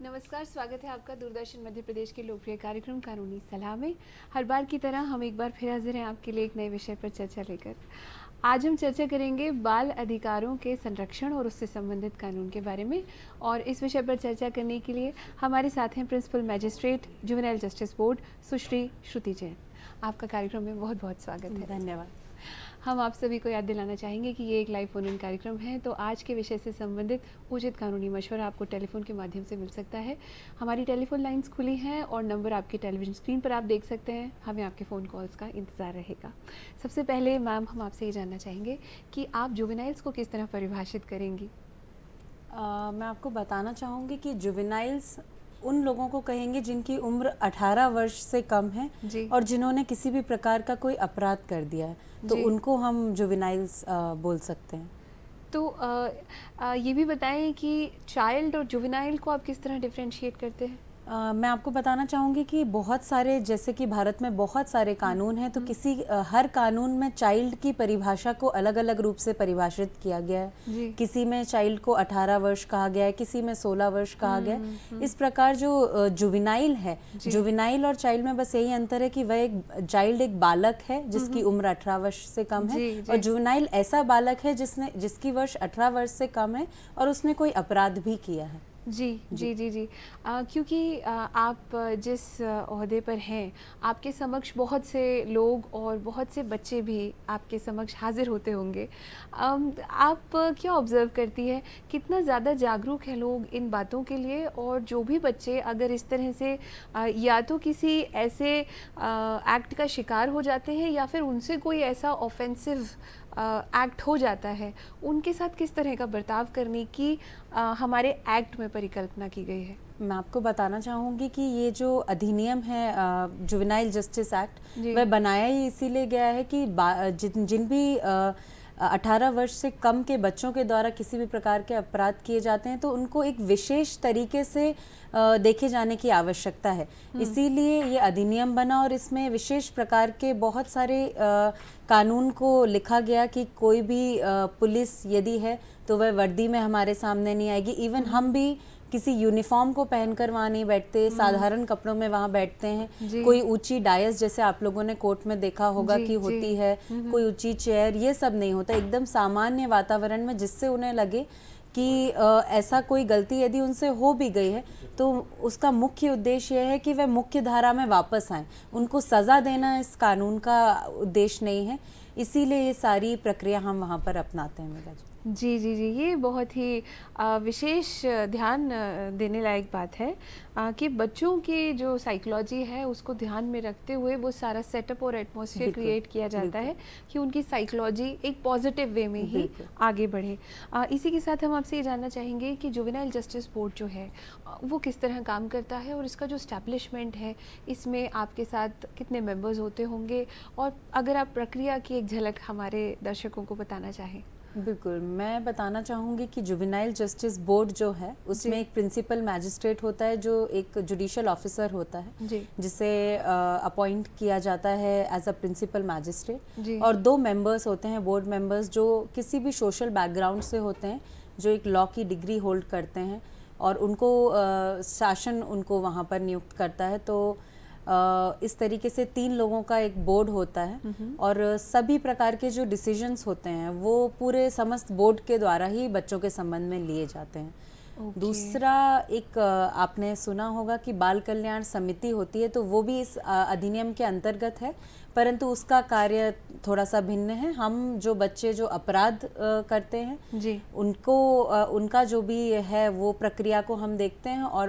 नमस्कार, स्वागत है आपका दूरदर्शन मध्य प्रदेश के लोकप्रिय कार्यक्रम कानूनी सलाह में। हर बार की तरह हम एक बार फिर हाजिर हैं आपके लिए एक नए विषय पर चर्चा लेकर। आज हम चर्चा करेंगे बाल अधिकारों के संरक्षण और उससे संबंधित कानून के बारे में। और इस विषय पर चर्चा करने के लिए हमारे साथ हैं principal magistrate juvenile justice board Sushri Shruti Jain. आपका कार्यक्रम में बहुत बहुत स्वागत है। धन्यवाद। हम आप सभी को याद दिलाना चाहेंगे कि ये एक लाइव फोन इन कार्यक्रम है, तो आज के विषय से संबंधित उचित कानूनी मशवरा आपको टेलीफोन के माध्यम से मिल सकता है। हमारी टेलीफोन लाइंस खुली हैं और नंबर आपकी टेलीविजन स्क्रीन पर आप देख सकते हैं। हमें आपके फ़ोन कॉल्स का इंतज़ार रहेगा। सबसे पहले मैम, हम आपसे ये जानना चाहेंगे कि आप जुवेनाइल्स को किस तरह परिभाषित करेंगी? मैं आपको बताना चाहूँगी कि जुवेनाइल्स उन लोगों को कहेंगे जिनकी उम्र 18 वर्ष से कम है और जिन्होंने किसी भी प्रकार का कोई अपराध कर दिया है, तो उनको हम जुवेनाइल्स बोल सकते हैं। तो ये भी बताएं कि चाइल्ड और जुवेनाइल को आप किस तरह डिफ्रेंशिएट करते हैं? मैं आपको बताना चाहूँगी कि बहुत सारे, जैसे कि भारत में बहुत सारे कानून हैं, तो हर कानून में चाइल्ड की परिभाषा को अलग अलग रूप से परिभाषित किया गया है। किसी में चाइल्ड को 18 वर्ष कहा गया है, किसी में 16 वर्ष कहा गया है। इस प्रकार जो जुवेनाइल है, जुवेनाइल और चाइल्ड में बस यही अंतर है कि वह चाइल्ड एक बालक है जिसकी उम्र 18 वर्ष से कम है, और जुवेनाइल ऐसा बालक है जिसकी वर्ष 18 वर्ष से कम है और उसने कोई अपराध भी किया है। जी। क्योंकि आप जिस ओहदे पर हैं, आपके समक्ष बहुत से लोग और बहुत से बच्चे भी आपके समक्ष हाजिर होते होंगे। आप क्या ऑब्ज़र्व करती है, कितना ज़्यादा जागरूक है लोग इन बातों के लिए? और जो भी बच्चे अगर इस तरह से या तो किसी ऐसे एक्ट का शिकार हो जाते हैं या फिर उनसे कोई ऐसा ऑफेंसिव एक्ट हो जाता है, उनके साथ किस तरह का बर्ताव करने की हमारे एक्ट में परिकल्पना की गई है? मैं आपको बताना चाहूँगी कि ये जो अधिनियम है जुवेनाइल जस्टिस एक्ट, वह बनाया ही इसीलिए गया है कि जिन भी 18 वर्ष से कम के बच्चों के द्वारा किसी भी प्रकार के अपराध किए जाते हैं, तो उनको एक विशेष तरीके से देखे जाने की आवश्यकता है। इसीलिए ये अधिनियम बना और इसमें विशेष प्रकार के बहुत सारे कानून को लिखा गया कि कोई भी पुलिस यदि है तो वह वर्दी में हमारे सामने नहीं आएगी। इवन हम भी किसी यूनिफॉर्म को पहनकर वहाँ नहीं बैठते, साधारण कपड़ों में वहाँ बैठते हैं। कोई ऊंची डायस, जैसे आप लोगों ने कोर्ट में देखा होगा कि होती है, कोई ऊंची चेयर, ये सब नहीं होता। एकदम सामान्य वातावरण में, जिससे उन्हें लगे कि ऐसा कोई गलती यदि उनसे हो भी गई है तो उसका मुख्य उद्देश्य यह है कि वह मुख्य धारा में वापस आएँ। उनको सज़ा देना इस कानून का उद्देश्य नहीं है, इसीलिए ये सारी प्रक्रिया हम वहाँ पर अपनाते हैं। मेरा जी, ये बहुत ही विशेष ध्यान देने लायक बात है कि बच्चों की जो साइकोलॉजी है उसको ध्यान में रखते हुए वो सारा सेटअप और एटमॉस्फेयर क्रिएट किया जाता है कि उनकी साइकोलॉजी एक पॉजिटिव वे में ही आगे बढ़े। इसी के साथ हम आपसे ये जानना चाहेंगे कि जुवेनाइल जस्टिस बोर्ड जो है वो किस तरह काम करता है और इसका जो एस्टैब्लिशमेंट है, इसमें आपके साथ कितने मेंबर्स होते होंगे, और अगर आप प्रक्रिया की एक झलक हमारे दर्शकों को बताना चाहें। बिल्कुल, मैं बताना चाहूँगी कि जुवेनाइल जस्टिस बोर्ड जो है उसमें एक प्रिंसिपल मैजिस्ट्रेट होता है जो एक जुडिशियल ऑफिसर होता है, जिसे अपॉइंट किया जाता है एज अ प्रिंसिपल मैजिस्ट्रेट, और 2 मेंबर्स होते हैं, बोर्ड मेंबर्स, जो किसी भी सोशल बैकग्राउंड से होते हैं, जो एक लॉ की डिग्री होल्ड करते हैं, और उनको शासन उनको वहाँ पर नियुक्त करता है। तो इस तरीके से 3 लोगों का एक बोर्ड होता है और सभी प्रकार के जो डिसीजंस होते हैं वो पूरे समस्त बोर्ड के द्वारा ही बच्चों के संबंध में लिए जाते हैं। दूसरा, एक आपने सुना होगा कि बाल कल्याण समिति होती है, तो वो भी इस अधिनियम के अंतर्गत है, परंतु उसका कार्य थोड़ा सा भिन्न है। हम जो बच्चे जो अपराध करते हैं उनको उनका जो भी है वो प्रक्रिया को हम देखते हैं, और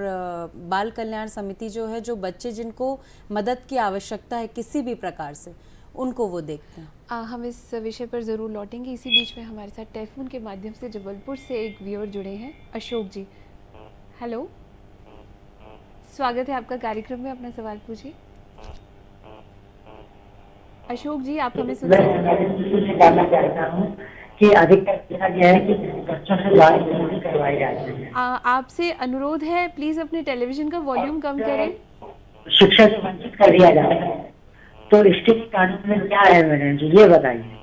बाल कल्याण समिति जो है, जो बच्चे जिनको मदद की आवश्यकता है किसी भी प्रकार से, उनको वो देखते हैं। हम इस विषय पर ज़रूर लौटेंगे। इसी बीच में हमारे साथ टेलीफोन के माध्यम से जबलपुर से एक व्यूअर जुड़े हैं, अशोक जी। हेलो, स्वागत है आपका कार्यक्रम में, अपना सवाल पूछिए। अशोक जी, आप हमें सुन सकते हैं? जानना चाहता हूँ कि अधिकतर देखा गया है कि बच्चों से बाल जल्दी करवाई जाती है। आपसे अनुरोध है, प्लीज़ अपने टेलीविज़न का वॉल्यूम कम करें। शिक्षा से वंचित कर दिया जाता है, तो इसके कानून में क्या है मैडम जी, ये बताइए।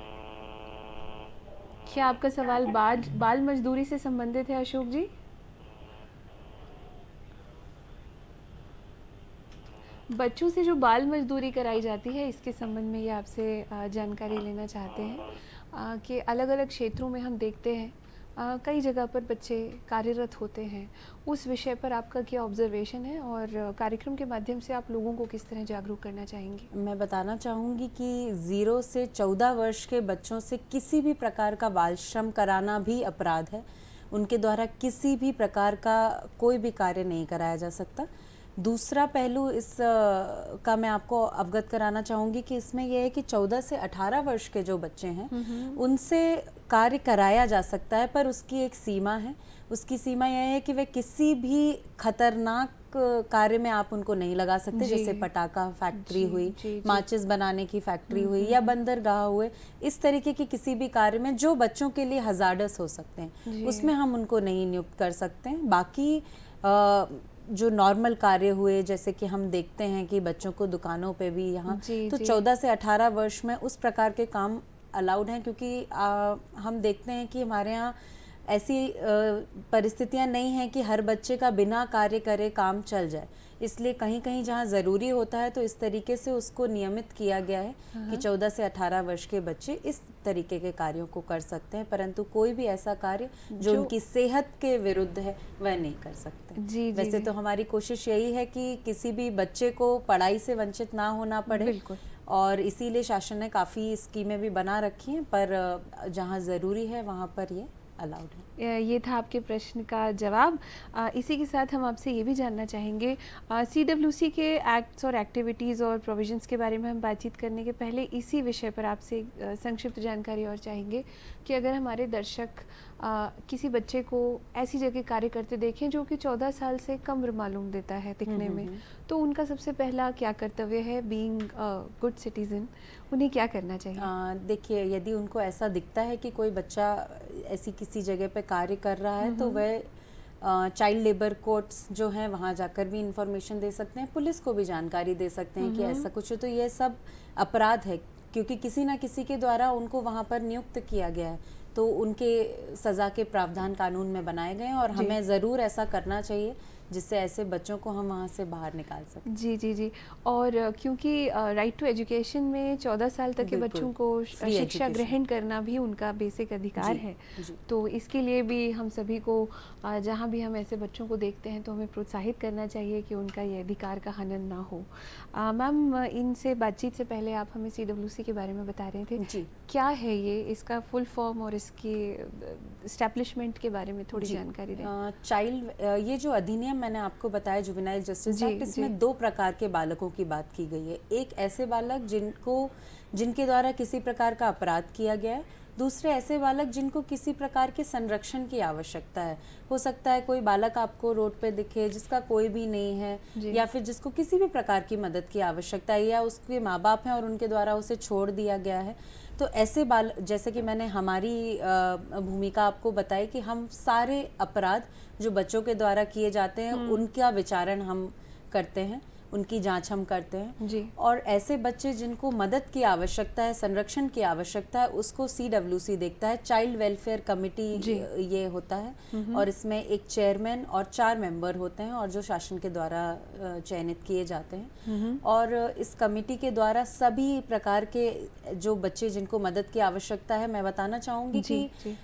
क्या आपका सवाल बाल मजदूरी से संबंधित है अशोक जी? बच्चों से जो बाल मजदूरी कराई जाती है, इसके संबंध में ये आपसे जानकारी लेना चाहते हैं कि अलग-अलग क्षेत्रों में हम देखते हैं कई जगह पर बच्चे कार्यरत होते हैं। उस विषय पर आपका क्या ऑब्जर्वेशन है और कार्यक्रम के माध्यम से आप लोगों को किस तरह जागरूक करना चाहेंगी? मैं बताना चाहूँगी कि 0 से 14 वर्ष के बच्चों से किसी भी प्रकार का बाल श्रम कराना भी अपराध है। उनके द्वारा किसी भी प्रकार का कोई भी कार्य नहीं कराया जा सकता। दूसरा पहलू का मैं आपको अवगत कराना चाहूँगी कि इसमें यह है कि 14 से 18 वर्ष के जो बच्चे हैं उनसे कार्य कराया जा सकता है, पर उसकी एक सीमा है। उसकी सीमा यह है कि वे किसी भी खतरनाक कार्य में आप उनको नहीं लगा सकते, जैसे पटाखा फैक्ट्री हुई, माचिस बनाने की फैक्ट्री हुई या बंदरगाह हुए। इस तरीके के किसी भी कार्य में जो बच्चों के लिए हजार्डस हो सकते हैं उसमें हम उनको नहीं नियुक्त कर सकते हैं। बाकी जो नॉर्मल कार्य हुए, जैसे कि हम देखते हैं कि बच्चों को दुकानों पे भी यहाँ तो 14 से 18 वर्ष में उस प्रकार के काम अलाउड हैं, क्योंकि हम देखते हैं कि हमारे यहाँ ऐसी परिस्थितियां नहीं हैं कि हर बच्चे का बिना कार्य करे काम चल जाए। इसलिए कहीं कहीं जहाँ ज़रूरी होता है तो इस तरीके से उसको नियमित किया गया है कि 14 से 18 वर्ष के बच्चे इस तरीके के कार्यों को कर सकते हैं, परंतु कोई भी ऐसा कार्य जो उनकी सेहत के विरुद्ध है वह नहीं कर सकते। वैसे तो हमारी कोशिश यही है कि किसी भी बच्चे को पढ़ाई से वंचित ना होना पड़े, और इसीलिए शासन ने काफ़ी स्कीमें भी बना रखी हैं, पर जहाँ ज़रूरी है वहाँ पर ये अलाउड है। ये था आपके प्रश्न का जवाब। इसी के साथ हम आपसे ये भी जानना चाहेंगे, CWC के एक्ट्स और एक्टिविटीज़ और प्रोविजंस के बारे में हम बातचीत करने के पहले इसी विषय पर आपसे संक्षिप्त जानकारी और चाहेंगे कि अगर हमारे दर्शक किसी बच्चे को ऐसी जगह कार्य करते देखें जो कि 14 साल से कम मालूम देता है दिखने में, तो उनका सबसे पहला क्या कर्तव्य है बीइंग गुड सिटीजन, उन्हें क्या करना चाहिए? देखिए, यदि उनको ऐसा दिखता है कि कोई बच्चा ऐसी किसी जगह पे कार्य कर रहा है तो वह चाइल्ड लेबर कोर्ट्स जो हैं वहाँ जाकर भी इंफॉर्मेशन दे सकते हैं, पुलिस को भी जानकारी दे सकते हैं कि ऐसा कुछ हो। तो ये सब अपराध है, क्योंकि किसी ना किसी के द्वारा उनको वहाँ पर नियुक्त किया गया है, तो उनके सज़ा के प्रावधान कानून में बनाए गए हैं और हमें ज़रूर ऐसा करना चाहिए जिससे ऐसे बच्चों को हम वहाँ से बाहर निकाल सकें। जी। और क्योंकि राइट टू एजुकेशन में 14 साल तक के बच्चों को शिक्षा ग्रहण करना भी उनका बेसिक अधिकार है, तो इसके लिए भी हम सभी को जहाँ भी हम ऐसे बच्चों को देखते हैं तो हमें प्रोत्साहित करना चाहिए कि उनका ये अधिकार का हनन ना हो। मैम, इनसे बातचीत से पहले आप हमें CWC के बारे में बता रहे थे जी। क्या है ये, इसका फुल फॉर्म और इसके एस्टैब्लिशमेंट के बारे में थोड़ी जानकारी दें। ये जो अधिनियम मैंने आपको बताया, जुवेनाइल जस्टिस एक्ट, इसमें 2 प्रकार के बालकों की बात की गई है। एक ऐसे बालक जिनके द्वारा किसी प्रकार का अपराध किया गया है, दूसरे ऐसे बालक जिनको किसी प्रकार के संरक्षण की आवश्यकता है। हो सकता है कोई बालक आपको रोड पे दिखे जिसका कोई भी नहीं है, या फिर जिसको किसी भी प्रकार की मदद की आवश्यकता है, या उसके माँ बाप हैं और उनके द्वारा उसे छोड़ दिया गया है। तो ऐसे जैसे कि मैंने हमारी भूमिका आपको बताई कि हम सारे अपराध जो बच्चों के द्वारा किए जाते हैं उनका विचारण हम करते हैं, उनकी जांच हम करते हैं जी। और ऐसे बच्चे जिनको मदद की आवश्यकता है, संरक्षण की आवश्यकता है, उसको CWC देखता है, चाइल्ड वेलफेयर कमेटी ये होता है, और इसमें एक चेयरमैन और 4 मेंबर होते हैं और जो शासन के द्वारा चयनित किए जाते हैं। और इस कमेटी के द्वारा सभी प्रकार के जो बच्चे जिनको मदद की आवश्यकता है, मैं बताना चाहूँगी कि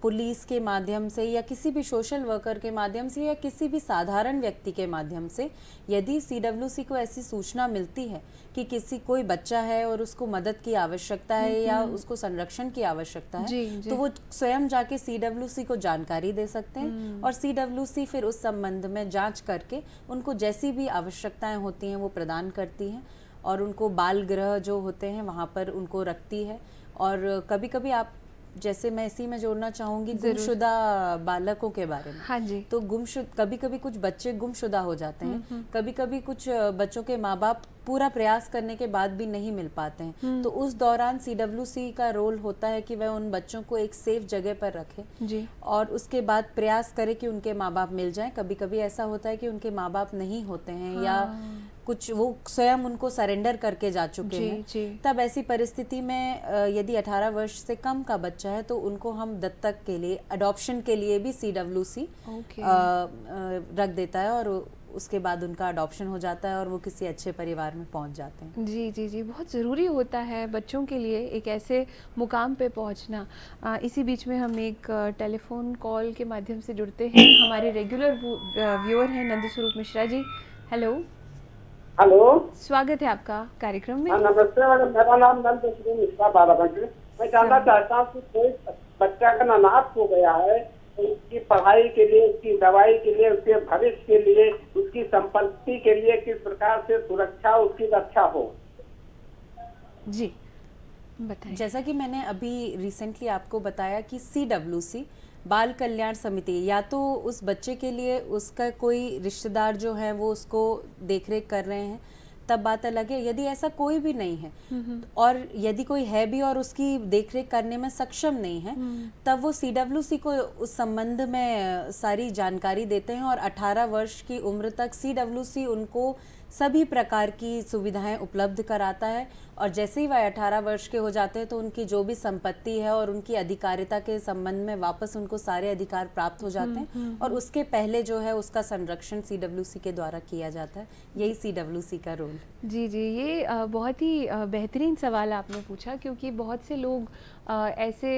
पुलिस के माध्यम से या किसी भी सोशल वर्कर के माध्यम से या किसी भी साधारण व्यक्ति के माध्यम से यदि CWC को ऐसी सूचना मिलती है कि कोई बच्चा है और उसको मदद की आवश्यकता है या उसको संरक्षण की आवश्यकता है, तो वो स्वयं जाके CWC को जानकारी दे सकते हैं और CWC फिर उस संबंध में जांच करके उनको जैसी भी आवश्यकताएं होती हैं वो प्रदान करती हैं और उनको बाल गृह जो होते हैं वहाँ पर उनको रखती है। और कभी कभी आप, जैसे मैं इसी में जोड़ना चाहूँगी गुमशुदा बालकों के बारे में। हाँ जी। तो कभी कभी कुछ बच्चे गुमशुदा हो जाते हैं, कभी कभी कुछ बच्चों के माँ बाप पूरा प्रयास करने के बाद भी नहीं मिल पाते हैं, तो उस दौरान CWC का रोल होता है कि वह उन बच्चों को एक सेफ जगह पर रखे जी। और उसके बाद प्रयास करे कि उनके माँ बाप मिल जाएं। कभी कभी ऐसा होता है कि उनके माँ बाप नहीं होते हैं या कुछ वो स्वयं उनको सरेंडर करके जा चुके हैं, तब ऐसी परिस्थिति में यदि 18 वर्ष से कम का बच्चा है तो उनको हम दत्तक के लिए, अडॉप्शन के लिए भी CWC रख देता है और उसके बाद उनका अडॉप्शन हो जाता है और वो किसी अच्छे परिवार में पहुंच जाते हैं। जी जी जी, बहुत ज़रूरी होता है बच्चों के लिए एक ऐसे मुकाम पे पहुंचना। इसी बीच में हम एक टेलीफोन कॉल के माध्यम से जुड़ते हैं। हमारे रेगुलर व्यूअर हैं नंदस्वरूप मिश्रा जी। हेलो। हेलो। स्वागत है आपका कार्यक्रम में। नमस्ते मैडम, मेरा नाम नंदस्वरूप मिश्रा बाराबंकी। मैं जानना चाहता हूँ कि कोई बच्चा का अनाथ हो गया है, उसकी पढ़ाई के लिए, उसकी दवाई के लिए, उसके भविष्य के लिए, उसकी संपत्ति के लिए किस प्रकार से सुरक्षा, उसकी रक्षा हो। जी बताएं। जैसा कि मैंने अभी रिसेंटली आपको बताया कि CWC बाल कल्याण समिति, या तो उस बच्चे के लिए उसका कोई रिश्तेदार जो है वो उसको देखरेख कर रहे हैं, तब बात अलग है। यदि ऐसा कोई भी नहीं है और यदि कोई है भी और उसकी देखरेख करने में सक्षम नहीं है, तब वो CWC को उस संबंध में सारी जानकारी देते हैं और 18 वर्ष की उम्र तक CWC उनको सभी प्रकार की सुविधाएं उपलब्ध कराता है। और जैसे ही वह 18 वर्ष के हो जाते हैं तो उनकी जो भी संपत्ति है और उनकी अधिकारिता के संबंध में वापस उनको सारे अधिकार प्राप्त हो जाते हैं। और उसके पहले जो है उसका संरक्षण CWC के द्वारा किया जाता है। यही CWC का रोल। जी जी, ये बहुत ही बेहतरीन सवाल आपने पूछा, क्योंकि बहुत से लोग ऐसे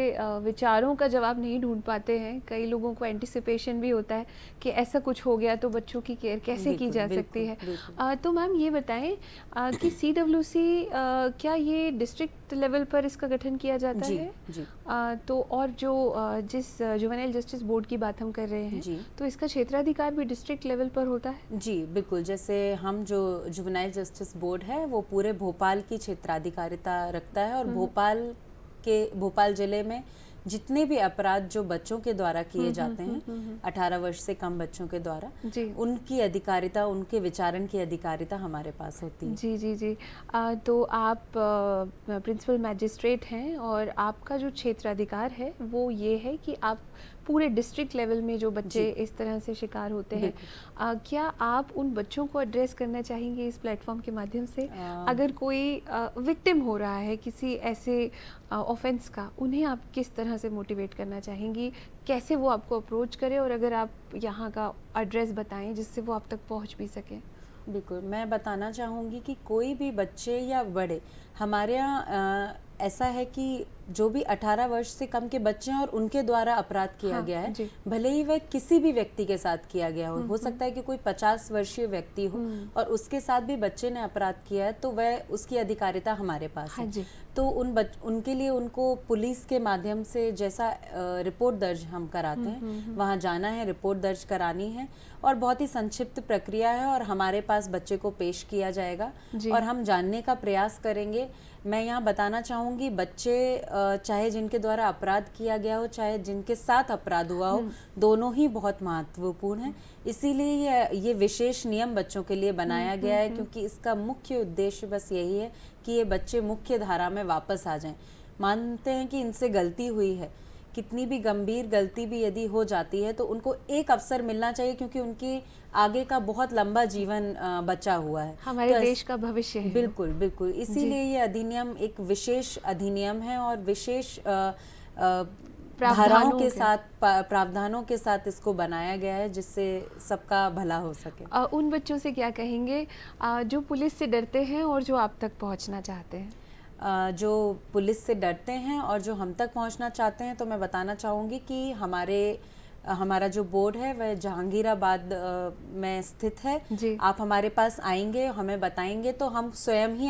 विचारों का जवाब नहीं ढूंढ पाते हैं। कई लोगों को एंटिसिपेशन भी होता है कि ऐसा कुछ हो गया तो बच्चों की केयर कैसे की जा सकती है। तो मैम ये बताएं कि CWC क्या ये डिस्ट्रिक्ट लेवल पर इसका गठन किया जाता जी, है? जी। तो और जो जिस जुवेनाइल जस्टिस बोर्ड की बात हम कर रहे हैं, जी। तो इसका क्षेत्राधिकार भी डिस्ट्रिक्ट लेवल पर होता है? जी बिल्कुल। जैसे हम जो जुवेनाइल जस्टिस बोर्ड है वो पूरे भोपाल की क्षेत्राधिकारिता रखता है और भोपाल जिले में जितने भी अपराध जो बच्चों के द्वारा किए जाते हैं 18 वर्ष से कम बच्चों के द्वारा, उनकी अधिकारिता, उनके विचारण की अधिकारिता हमारे पास होती है। जी जी जी। तो आप प्रिंसिपल मैजिस्ट्रेट हैं और आपका जो क्षेत्राधिकार है वो ये है कि आप पूरे डिस्ट्रिक्ट लेवल में जो बच्चे इस तरह से शिकार होते हैं, क्या आप उन बच्चों को एड्रेस करना चाहेंगे इस प्लेटफॉर्म के माध्यम से? अगर कोई विक्टिम हो रहा है किसी ऐसे ऑफेंस का, उन्हें आप किस तरह से मोटिवेट करना चाहेंगी? कैसे वो आपको अप्रोच करें? और अगर आप यहाँ का एड्रेस बताएं जिससे वो आप तक पहुँच भी सकें। बिल्कुल, मैं बताना चाहूँगी कि कोई भी बच्चे या बड़े, हमारे यहाँ ऐसा है कि जो भी 18 वर्ष से कम के बच्चे हैं और उनके द्वारा अपराध किया गया है, भले ही वह किसी भी व्यक्ति के साथ किया गया हो सकता है कि कोई 50 वर्षीय व्यक्ति हो और उसके साथ भी बच्चे ने अपराध किया है, तो वह उसकी अधिकारिता हमारे पास है। तो उनके लिए उनको पुलिस के माध्यम से जैसा रिपोर्ट दर्ज हम कराते हैं, वहाँ जाना है, रिपोर्ट दर्ज करानी है और बहुत ही संक्षिप्त प्रक्रिया है और हमारे पास बच्चे को पेश किया जाएगा और हम जानने का प्रयास करेंगे। मैं यहाँ बताना चाहूँगी, बच्चे चाहे जिनके द्वारा अपराध किया गया हो, चाहे जिनके साथ अपराध हुआ हो, दोनों ही बहुत महत्वपूर्ण है। इसीलिए ये विशेष नियम बच्चों के लिए बनाया गया है, क्योंकि इसका मुख्य उद्देश्य बस यही है कि ये बच्चे मुख्य धारा में वापस आ जाएं। मानते हैं कि इनसे गलती हुई है, कितनी भी गंभीर गलती भी यदि हो जाती है तो उनको एक अवसर मिलना चाहिए, क्योंकि उनकी आगे का बहुत लंबा जीवन बचा हुआ है, हमारे देश का भविष्य है। बिल्कुल बिल्कुल। इसीलिए ये अधिनियम एक विशेष अधिनियम है और विशेष धाराओं के साथ, प्रावधानों के साथ इसको बनाया गया है जिससे सबका भला हो सके। उन बच्चों से क्या कहेंगे जो पुलिस से डरते हैं और जो आप तक पहुंचना चाहते हैं? जो पुलिस से डरते हैं और जो हम तक पहुंचना चाहते हैं, तो मैं बताना चाहूँगी कि हमारा जो बोर्ड है वह जहांगीराबाद में स्थित है। आप हमारे पास आएंगे, हमें बताएंगे तो हम स्वयं ही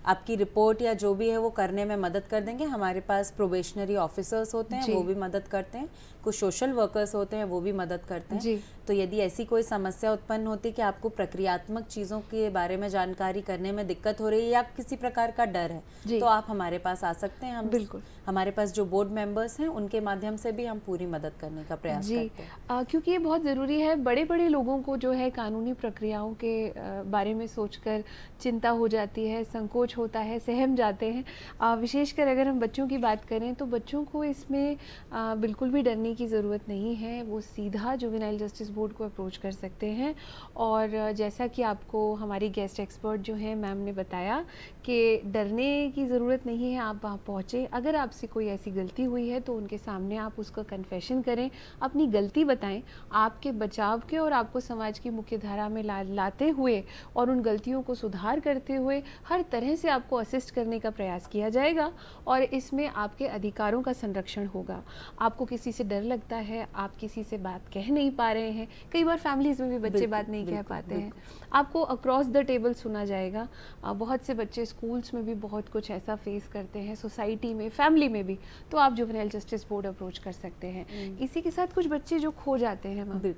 आपकी रिपोर्ट या जो भी है वो करने में मदद कर देंगे। हमारे पास प्रोबेशनरी ऑफिसर्स होते हैं, वो भी मदद करते हैं, कुछ सोशल वर्कर्स होते हैं, वो भी मदद करते हैं। तो यदि ऐसी कोई समस्या उत्पन्न होती है कि आपको प्रक्रियात्मक चीज़ों के बारे में जानकारी करने में दिक्कत हो रही है या किसी प्रकार का डर है, तो आप हमारे पास आ सकते हैं। हम बिल्कुल, हमारे पास जो बोर्ड मेंबर्स हैं उनके माध्यम से भी हम पूरी मदद करने का प्रयास करते हैं। क्योंकि ये बहुत ज़रूरी है। बड़े बड़े लोगों को जो है कानूनी प्रक्रियाओं के बारे में सोचकर चिंता हो जाती है, संकोच होता है, सहम जाते हैं। विशेषकर अगर हम बच्चों की बात करें तो बच्चों को इसमें बिल्कुल भी डरने डरने की ज़रूरत नहीं है, वो सीधा जुवेनाइल जस्टिस बोर्ड को अप्रोच कर सकते हैं। और जैसा कि आपको हमारी गेस्ट एक्सपर्ट जो हैं मैम ने बताया कि डरने की ज़रूरत नहीं है, आप वहाँ पहुँचे, अगर आपसे कोई ऐसी गलती हुई है तो उनके सामने आप उसका कन्फेशन करें, अपनी गलती बताएं, आपके बचाव के और आपको समाज की मुख्य धारा में लाते हुए और उन गलतियों को सुधार करते हुए हर तरह से आपको असिस्ट करने का प्रयास किया जाएगा और इसमें आपके अधिकारों का संरक्षण होगा। आपको किसी से डर लगता है, आप किसी से बात कह नहीं पा रहे हैं, कई बार फैमिलीज़ में भी बच्चे बात नहीं कह पाते हैं, आपको अक्रॉस द टेबल सुना जाएगा। बहुत से बच्चे स्कूल्स में भी बहुत कुछ ऐसा फेस करते हैं, सोसाइटी में, फैमिली में भी, तो आप जुवेनाइल जस्टिस बोर्ड अप्रोच कर सकते हैं। इसी के साथ कुछ बच्चे जो खो जाते हैं मैम,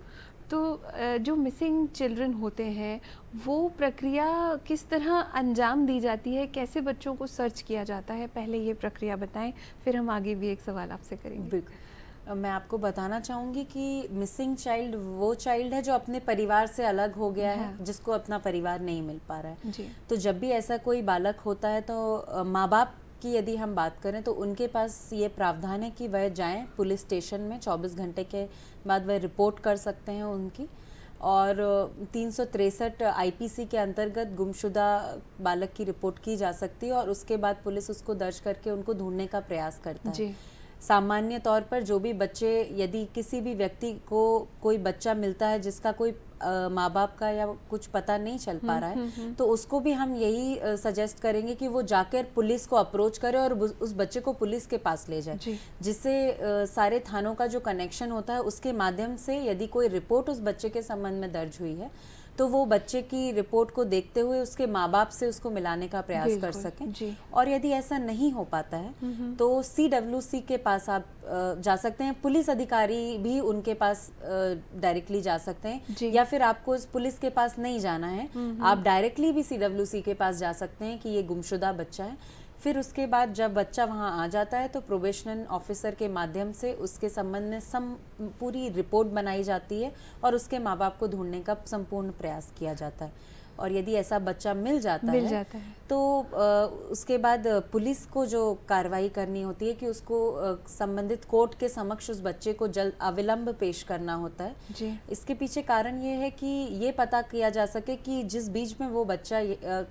तो जो मिसिंग चिल्ड्रन होते हैं वो प्रक्रिया किस तरह अंजाम दी जाती है, कैसे बच्चों को सर्च किया जाता है, पहले ये प्रक्रिया बताएं, फिर हम आगे भी एक सवाल आपसे करेंगे। बिल्कुल, मैं आपको बताना चाहूँगी कि मिसिंग चाइल्ड वो चाइल्ड है जो अपने परिवार से अलग हो गया है, जिसको अपना परिवार नहीं मिल पा रहा है जी। तो जब भी ऐसा कोई बालक होता है तो माँ बाप की यदि हम बात करें तो उनके पास ये प्रावधान है कि वह जाएं पुलिस स्टेशन में, 24 घंटे के बाद वह रिपोर्ट कर सकते हैं उनकी। और 363 आईपीसी के अंतर्गत गुमशुदा बालक की रिपोर्ट की जा सकती है और उसके बाद पुलिस उसको दर्ज करके उनको ढूंढने का प्रयास करता है। सामान्य तौर पर जो भी बच्चे, यदि किसी भी व्यक्ति को कोई बच्चा मिलता है जिसका कोई माँ बाप का या कुछ पता नहीं चल पा रहा है, तो उसको भी हम यही सजेस्ट करेंगे कि वो जाकर पुलिस को अप्रोच करे और उस बच्चे को पुलिस के पास ले जाए, जिससे सारे थानों का जो कनेक्शन होता है उसके माध्यम से यदि कोई रिपोर्ट उस बच्चे के संबंध में दर्ज हुई है तो वो बच्चे की रिपोर्ट को देखते हुए उसके माँ बाप से उसको मिलाने का प्रयास कर सकें। और यदि ऐसा नहीं हो पाता है तो CWC के पास आप जा सकते हैं, पुलिस अधिकारी भी उनके पास डायरेक्टली जा सकते हैं, या फिर आपको पुलिस के पास नहीं जाना है, आप डायरेक्टली भी CWC के पास जा सकते हैं कि ये गुमशुदा बच्चा है। फिर उसके बाद जब बच्चा वहाँ आ जाता है तो प्रोबेशनल ऑफिसर के माध्यम से उसके संबंध में पूरी रिपोर्ट बनाई जाती है और उसके माँ बाप को ढूंढने का संपूर्ण प्रयास किया जाता है। और यदि ऐसा बच्चा मिल जाता है तो उसके बाद पुलिस को जो कार्रवाई करनी होती है कि उसको संबंधित कोर्ट के समक्ष उस बच्चे को जल्द अविलंब पेश करना होता है जी। इसके पीछे कारण ये है कि ये पता किया जा सके कि जिस बीच में वो बच्चा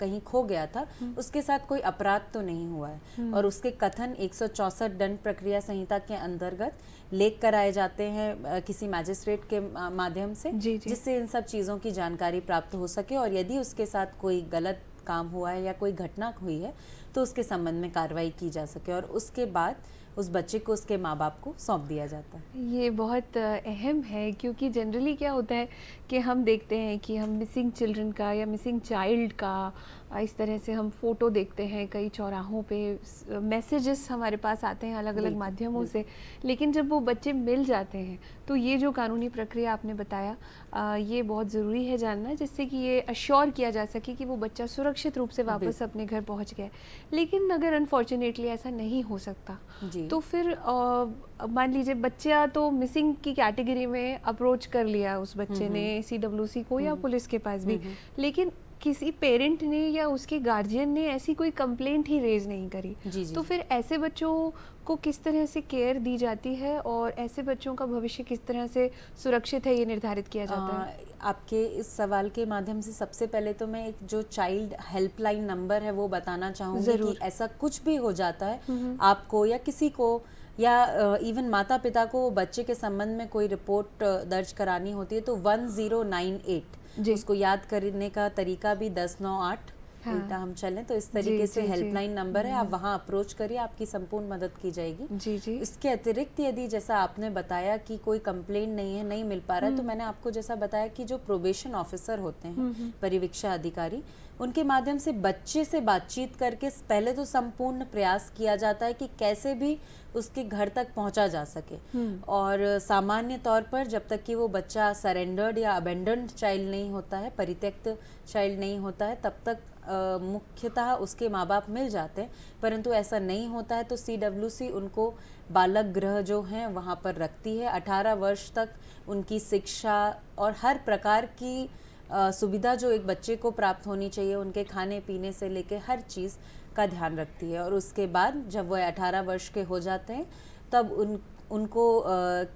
कहीं खो गया था उसके साथ कोई अपराध तो नहीं हुआ है, और उसके कथन 164 दंड प्रक्रिया संहिता के अंतर्गत लेख कराए जाते हैं किसी मैजिस्ट्रेट के माध्यम से, जिससे इन सब चीज़ों की जानकारी प्राप्त हो सके और यदि उसके साथ कोई गलत काम हुआ है या कोई घटना हुई है तो उसके संबंध में कार्रवाई की जा सके और उसके बाद उस बच्चे को उसके माँ बाप को सौंप दिया जाता है। ये बहुत अहम है, क्योंकि जनरली क्या होता है कि हम देखते हैं कि हम मिसिंग चिल्ड्रन का या मिसिंग चाइल्ड का इस तरह से हम फ़ोटो देखते हैं, कई चौराहों पे मैसेजेस हमारे पास आते हैं अलग अलग माध्यमों से, लेकिन जब वो बच्चे मिल जाते हैं तो ये जो कानूनी प्रक्रिया आपने बताया ये बहुत ज़रूरी है जानना, जिससे कि ये अश्योर किया जा सके कि वो बच्चा सुरक्षित रूप से वापस अपने घर पहुंच गया। लेकिन अगर अनफॉर्चुनेटली ऐसा नहीं हो सकता तो फिर मान लीजिए बच्चा तो मिसिंग की कैटेगरी में अप्रोच कर लिया उस बच्चे ने CWC को या पुलिस के पास भी, लेकिन किसी पेरेंट ने या उसके गार्जियन ने ऐसी कोई कंप्लेंट ही रेज नहीं करी, तो फिर ऐसे बच्चों को किस तरह से केयर दी जाती है और ऐसे बच्चों का भविष्य किस तरह से सुरक्षित है ये निर्धारित किया जाता है? आपके इस सवाल के माध्यम से सबसे पहले तो मैं एक जो चाइल्ड हेल्पलाइन नंबर है वो बताना चाहूँगी कि ऐसा कुछ भी हो जाता है आपको या किसी को या इवन माता पिता को बच्चे के संबंध में कोई रिपोर्ट दर्ज करानी होती है तो 1098 उसको याद करने का तरीका भी 1098 उल्टा हम चलें तो इस तरीके से हेल्पलाइन नंबर है, आप वहां अप्रोच करिए, आपकी संपूर्ण मदद की जाएगी। इसके अतिरिक्त यदि जैसा आपने बताया कि कोई कंप्लेंट नहीं है, नहीं मिल पा रहा है, तो मैंने आपको जैसा बताया कि जो प्रोबेशन ऑफिसर होते हैं, परिवीक्षा अधिकारी, उनके माध्यम से बच्चे से बातचीत करके पहले तो संपूर्ण प्रयास किया जाता है कि कैसे भी उसके घर तक पहुंचा जा सके। और सामान्य तौर पर जब तक कि वो बच्चा सरेंडर्ड या अबेंडन्ड चाइल्ड नहीं होता है, परित्यक्त चाइल्ड नहीं होता है, तब तक मुख्यतः उसके माँ बाप मिल जाते हैं। परंतु ऐसा नहीं होता है तो CWC उनको बालक गृह जो हैं वहाँ पर रखती है। 18 वर्ष तक उनकी शिक्षा और हर प्रकार की सुविधा जो एक बच्चे को प्राप्त होनी चाहिए, उनके खाने पीने से लेके हर चीज़ का ध्यान रखती है। और उसके बाद जब वह 18 वर्ष के हो जाते हैं तब उनको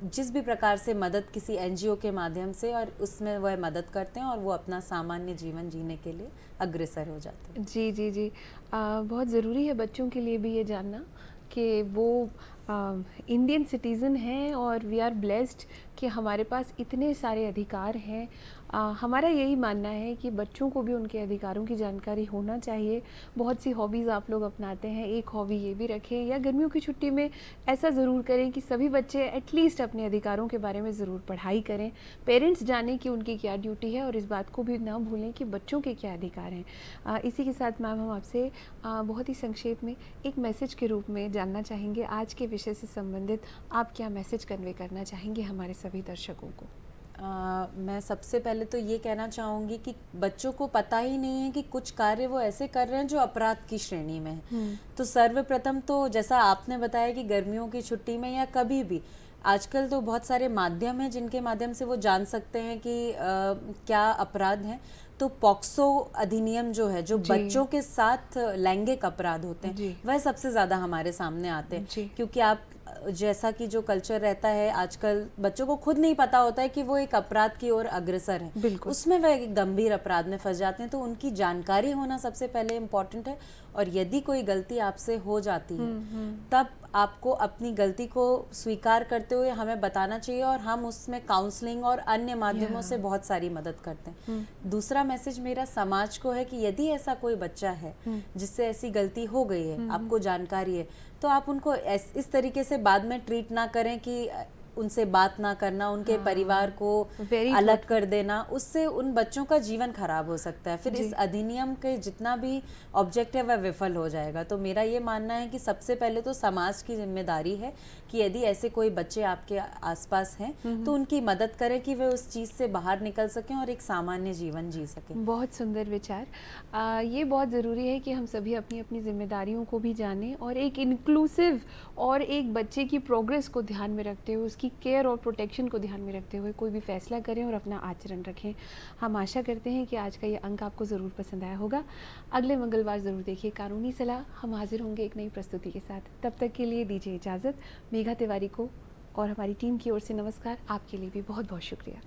जिस भी प्रकार से मदद किसी एनजीओ के माध्यम से, और उसमें वह मदद करते हैं और वो अपना सामान्य जीवन जीने के लिए अग्रसर हो जाते हैं। जी जी जी, बहुत ज़रूरी है बच्चों के लिए भी ये जानना कि वो इंडियन सिटीज़न हैं और वी आर ब्लेस्ड कि हमारे पास इतने सारे अधिकार हैं। हमारा यही मानना है कि बच्चों को भी उनके अधिकारों की जानकारी होना चाहिए। बहुत सी हॉबीज़ आप लोग अपनाते हैं, एक हॉबी ये भी रखें, या गर्मियों की छुट्टी में ऐसा ज़रूर करें कि सभी बच्चे एटलीस्ट अपने अधिकारों के बारे में ज़रूर पढ़ाई करें। पेरेंट्स जानें कि उनकी क्या ड्यूटी है और इस बात को भी ना भूलें कि बच्चों के क्या अधिकार हैं। इसी के साथ मैम हम आपसे बहुत ही संक्षेप में एक मैसेज के रूप में जानना चाहेंगे, आज के विषय से संबंधित आप क्या मैसेज कन्वे करना चाहेंगे हमारे सभी दर्शकों को? मैं सबसे पहले तो ये कहना चाहूँगी कि बच्चों को पता ही नहीं है कि कुछ कार्य वो ऐसे कर रहे हैं जो अपराध की श्रेणी में है। तो सर्वप्रथम तो जैसा आपने बताया कि गर्मियों की छुट्टी में या कभी भी, आजकल तो बहुत सारे माध्यम हैं जिनके माध्यम से वो जान सकते हैं कि क्या अपराध हैं। तो पॉक्सो अधिनियम जो है, जो बच्चों के साथ लैंगिक अपराध होते हैं, वह सबसे ज़्यादा हमारे सामने आते हैं। क्योंकि आप जैसा कि जो कल्चर रहता है आजकल, बच्चों को खुद नहीं पता होता है कि वो एक अपराध की ओर अग्रसर है, उसमें वह एक गंभीर अपराध में फंस जाते हैं। तो उनकी जानकारी होना सबसे पहले इम्पोर्टेंट है। और यदि कोई गलती आपसे हो जाती है तब आपको अपनी गलती को स्वीकार करते हुए हमें बताना चाहिए, और हम उसमें काउंसलिंग और अन्य माध्यमों से बहुत सारी मदद करते हैं। दूसरा मैसेज मेरा समाज को है कि यदि ऐसा कोई बच्चा है जिससे ऐसी गलती हो गई है, आपको जानकारी है, तो आप उनको इस तरीके से बाद में ट्रीट ना करें कि उनसे बात ना करना, उनके परिवार को अलग कर देना, उससे उन बच्चों का जीवन खराब हो सकता है। फिर इस अधिनियम के जितना भी ऑब्जेक्ट है वह विफल हो जाएगा। तो मेरा ये मानना है कि सबसे पहले तो समाज की जिम्मेदारी है कि यदि ऐसे कोई बच्चे आपके आसपास हैं तो उनकी मदद करें कि वे उस चीज़ से बाहर निकल सकें और एक सामान्य जीवन जी सकें। बहुत सुंदर विचार। ये बहुत ज़रूरी है कि हम सभी अपनी अपनी जिम्मेदारियों को भी जानें और एक इंक्लूसिव और एक बच्चे की प्रोग्रेस को ध्यान में रखते हुए, उसकी केयर और प्रोटेक्शन को ध्यान में रखते हुए कोई भी फैसला करें और अपना आचरण रखें। हम आशा करते हैं कि आज का ये अंक आपको ज़रूर पसंद आया होगा। अगले मंगलवार ज़रूर देखिए कानूनी सलाह। हम हाजिर होंगे एक नई प्रस्तुति के साथ। तब तक के लिए दीजिए इजाज़त। मेघा तिवारी को और हमारी टीम की ओर से नमस्कार। आपके लिए भी बहुत बहुत शुक्रिया।